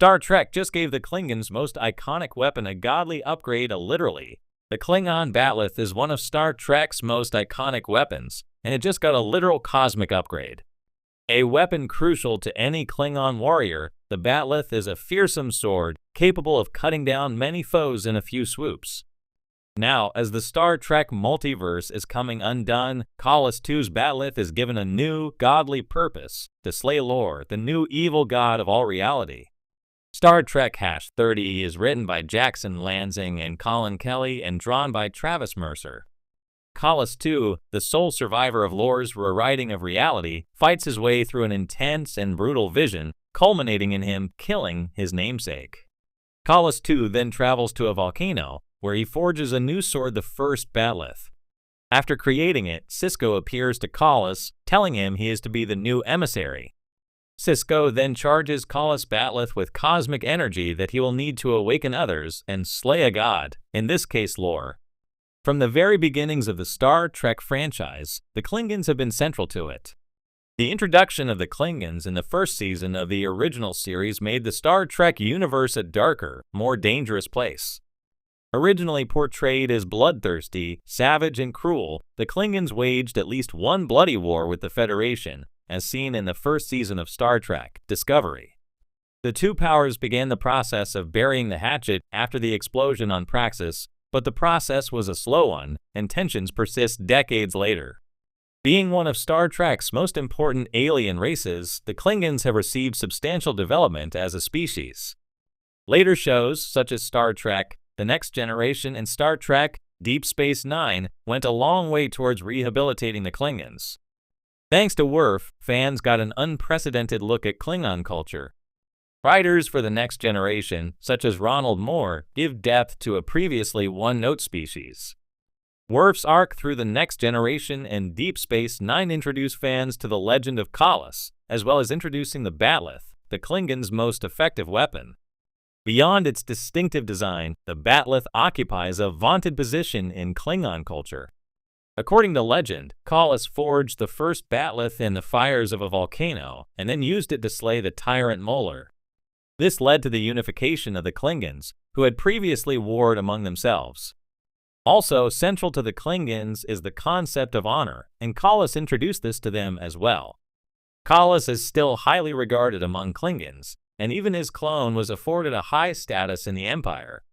Star Trek just gave the Klingons' most iconic weapon a godly upgrade, literally. The Klingon bat'leth is one of Star Trek's most iconic weapons, and it just got a literal cosmic upgrade. A weapon crucial to any Klingon warrior, the bat'leth is a fearsome sword capable of cutting down many foes in a few swoops. Now, as the Star Trek multiverse is coming undone, Kallus II's bat'leth is given a new, godly purpose, to slay Lor, the new evil god of all reality. Star Trek #30 is written by Jackson Lansing and Colin Kelly and drawn by Travis Mercer. Kallus II, the sole survivor of Lor's rewriting of reality, fights his way through an intense and brutal vision, culminating in him killing his namesake. Kallus II then travels to a volcano, where he forges a new sword, the first bat'leth. After creating it, Sisko appears to Kallus, telling him he is to be the new emissary. Sisko then charges Kallus' bat'leth with cosmic energy that he will need to awaken others and slay a god, in this case Lor. From the very beginnings of the Star Trek franchise, the Klingons have been central to it. The introduction of the Klingons in the first season of the original series made the Star Trek universe a darker, more dangerous place. Originally portrayed as bloodthirsty, savage, and cruel, the Klingons waged at least one bloody war with the Federation, as seen in the first season of Star Trek, Discovery. The two powers began the process of burying the hatchet after the explosion on Praxis, but the process was a slow one, and tensions persist decades later. Being one of Star Trek's most important alien races, the Klingons have received substantial development as a species. Later shows, such as Star Trek, The Next Generation, and Star Trek Deep Space Nine, went a long way towards rehabilitating the Klingons. Thanks to Worf, fans got an unprecedented look at Klingon culture. Writers for The Next Generation, such as Ronald Moore, give depth to a previously one-note species. Worf's arc through The Next Generation and Deep Space Nine introduce fans to the legend of Kallus, as well as introducing the bat'leth, the Klingons' most effective weapon. Beyond its distinctive design, the bat'leth occupies a vaunted position in Klingon culture. According to legend, Kallus forged the first bat'leth in the fires of a volcano, and then used it to slay the tyrant Molar. This led to the unification of the Klingons, who had previously warred among themselves. Also central to the Klingons is the concept of honor, and Kallus introduced this to them as well. Kallus is still highly regarded among Klingons, and even his clone was afforded a high status in the Empire.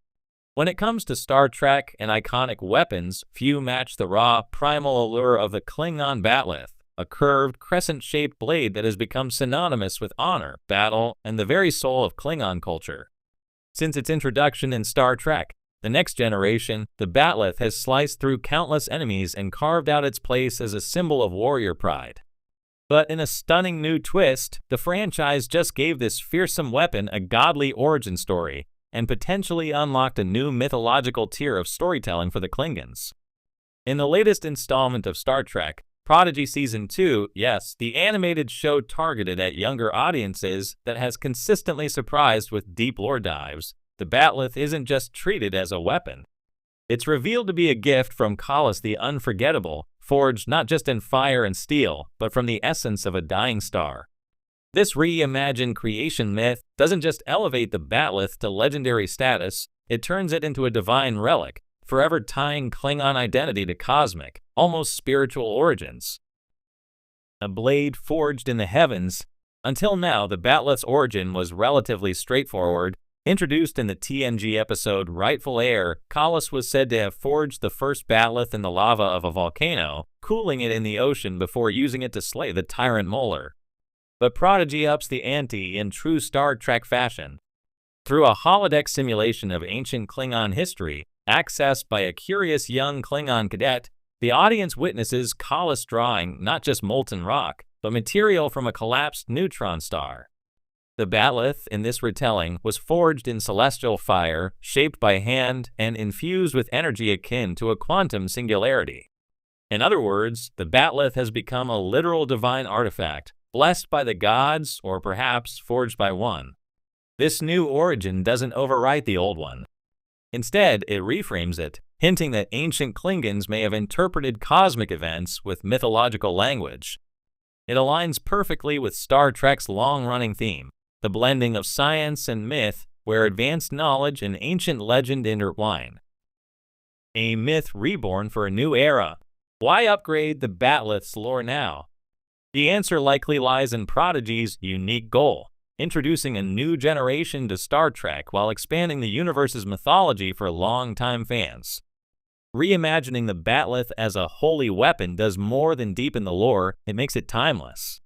When it comes to Star Trek and iconic weapons, few match the raw, primal allure of the Klingon bat'leth, a curved, crescent-shaped blade that has become synonymous with honor, battle, and the very soul of Klingon culture. Since its introduction in Star Trek, The Next Generation, the bat'leth has sliced through countless enemies and carved out its place as a symbol of warrior pride. But in a stunning new twist, the franchise just gave this fearsome weapon a godly origin story, and potentially unlocked a new mythological tier of storytelling for the Klingons. In the latest installment of Star Trek, Prodigy Season 2, yes, the animated show targeted at younger audiences that has consistently surprised with deep lore dives, the bat'leth isn't just treated as a weapon. It's revealed to be a gift from Kallus the Unforgettable, forged not just in fire and steel, but from the essence of a dying star. This reimagined creation myth doesn't just elevate the bat'leth to legendary status, it turns it into a divine relic, forever tying Klingon identity to cosmic, almost spiritual origins. A blade forged in the heavens. Until now, the bat'leth's origin was relatively straightforward. Introduced in the TNG episode Rightful Heir, Kallus was said to have forged the first bat'leth in the lava of a volcano, cooling it in the ocean before using it to slay the tyrant Molar. But Prodigy ups the ante in true Star Trek fashion. Through a holodeck simulation of ancient Klingon history, accessed by a curious young Klingon cadet, the audience witnesses Kallus drawing not just molten rock, but material from a collapsed neutron star. The bat'leth in this retelling was forged in celestial fire, shaped by hand, and infused with energy akin to a quantum singularity. In other words, the bat'leth has become a literal divine artifact, blessed by the gods, or perhaps forged by one. This new origin doesn't overwrite the old one. Instead, it reframes it, hinting that ancient Klingons may have interpreted cosmic events with mythological language. It aligns perfectly with Star Trek's long-running theme, the blending of science and myth, where advanced knowledge and ancient legend intertwine. A myth reborn for a new era. Why upgrade the Bat'leth's lore now? The answer likely lies in Prodigy's unique goal, introducing a new generation to Star Trek while expanding the universe's mythology for longtime fans. Reimagining the Bat'leth as a holy weapon does more than deepen the lore, it makes it timeless.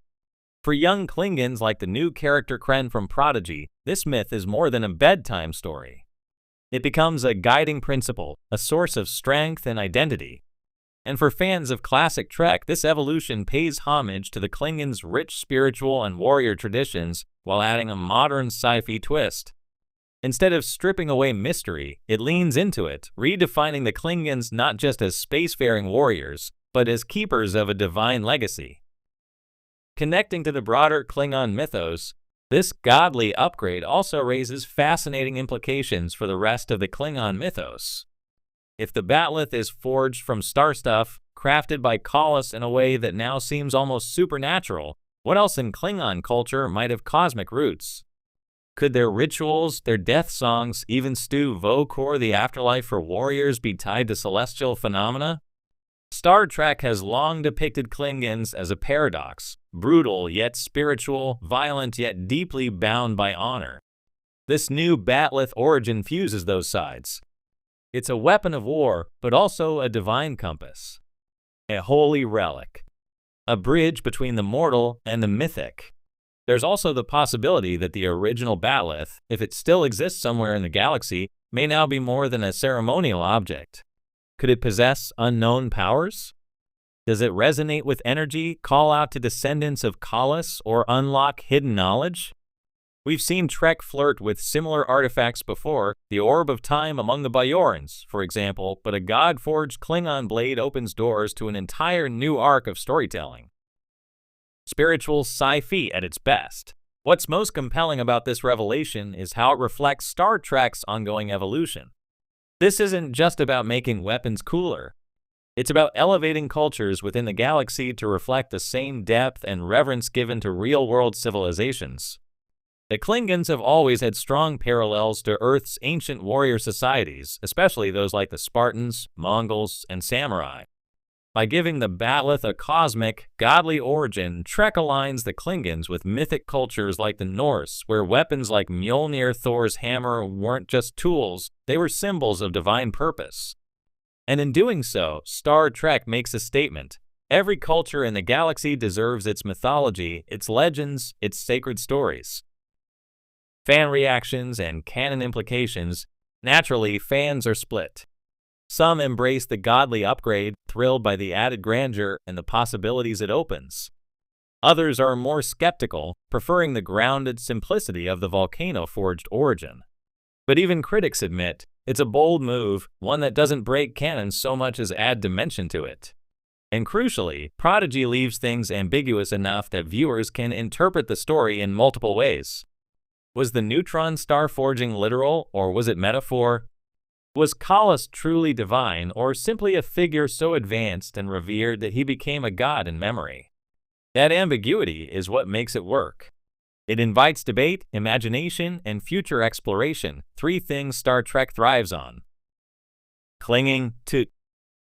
For young Klingons like the new character Kren from Prodigy, this myth is more than a bedtime story. It becomes a guiding principle, a source of strength and identity. And for fans of classic Trek, this evolution pays homage to the Klingons' rich spiritual and warrior traditions while adding a modern sci-fi twist. Instead of stripping away mystery, it leans into it, redefining the Klingons not just as spacefaring warriors, but as keepers of a divine legacy. Connecting to the broader Klingon mythos, this godly upgrade also raises fascinating implications for the rest of the Klingon mythos. If the Bat'leth is forged from star stuff, crafted by Kallus in a way that now seems almost supernatural, what else in Klingon culture might have cosmic roots? Could their rituals, their death songs, even Stu Vokor, the afterlife for warriors, be tied to celestial phenomena? Star Trek has long depicted Klingons as a paradox, brutal yet spiritual, violent yet deeply bound by honor. This new Bat'leth origin fuses those sides. It's a weapon of war, but also a divine compass. A holy relic. A bridge between the mortal and the mythic. There's also the possibility that the original Bat'leth, if it still exists somewhere in the galaxy, may now be more than a ceremonial object. Could it possess unknown powers? Does it resonate with energy, call out to descendants of Kallus, or unlock hidden knowledge? We've seen Trek flirt with similar artifacts before, the Orb of Time among the Bajorans, for example, but a god-forged Klingon blade opens doors to an entire new arc of storytelling. Spiritual sci-fi at its best. What's most compelling about this revelation is how it reflects Star Trek's ongoing evolution. This isn't just about making weapons cooler. It's about elevating cultures within the galaxy to reflect the same depth and reverence given to real-world civilizations. The Klingons have always had strong parallels to Earth's ancient warrior societies, especially those like the Spartans, Mongols, and samurai. By giving the Bat'leth a cosmic, godly origin, Trek aligns the Klingons with mythic cultures like the Norse, where weapons like Mjolnir, Thor's hammer, weren't just tools, they were symbols of divine purpose. And in doing so, Star Trek makes a statement. Every culture in the galaxy deserves its mythology, its legends, its sacred stories. Fan reactions and canon implications. Naturally, fans are split. Some embrace the godly upgrade, thrilled by the added grandeur and the possibilities it opens. Others are more skeptical, preferring the grounded simplicity of the volcano-forged origin. But even critics admit, it's a bold move, one that doesn't break canon so much as add dimension to it. And crucially, Prodigy leaves things ambiguous enough that viewers can interpret the story in multiple ways. Was the neutron star forging literal, or was it metaphor? Was Kallus truly divine, or simply a figure so advanced and revered that he became a god in memory? That ambiguity is what makes it work. It invites debate, imagination, and future exploration, three things Star Trek thrives on. Clinging to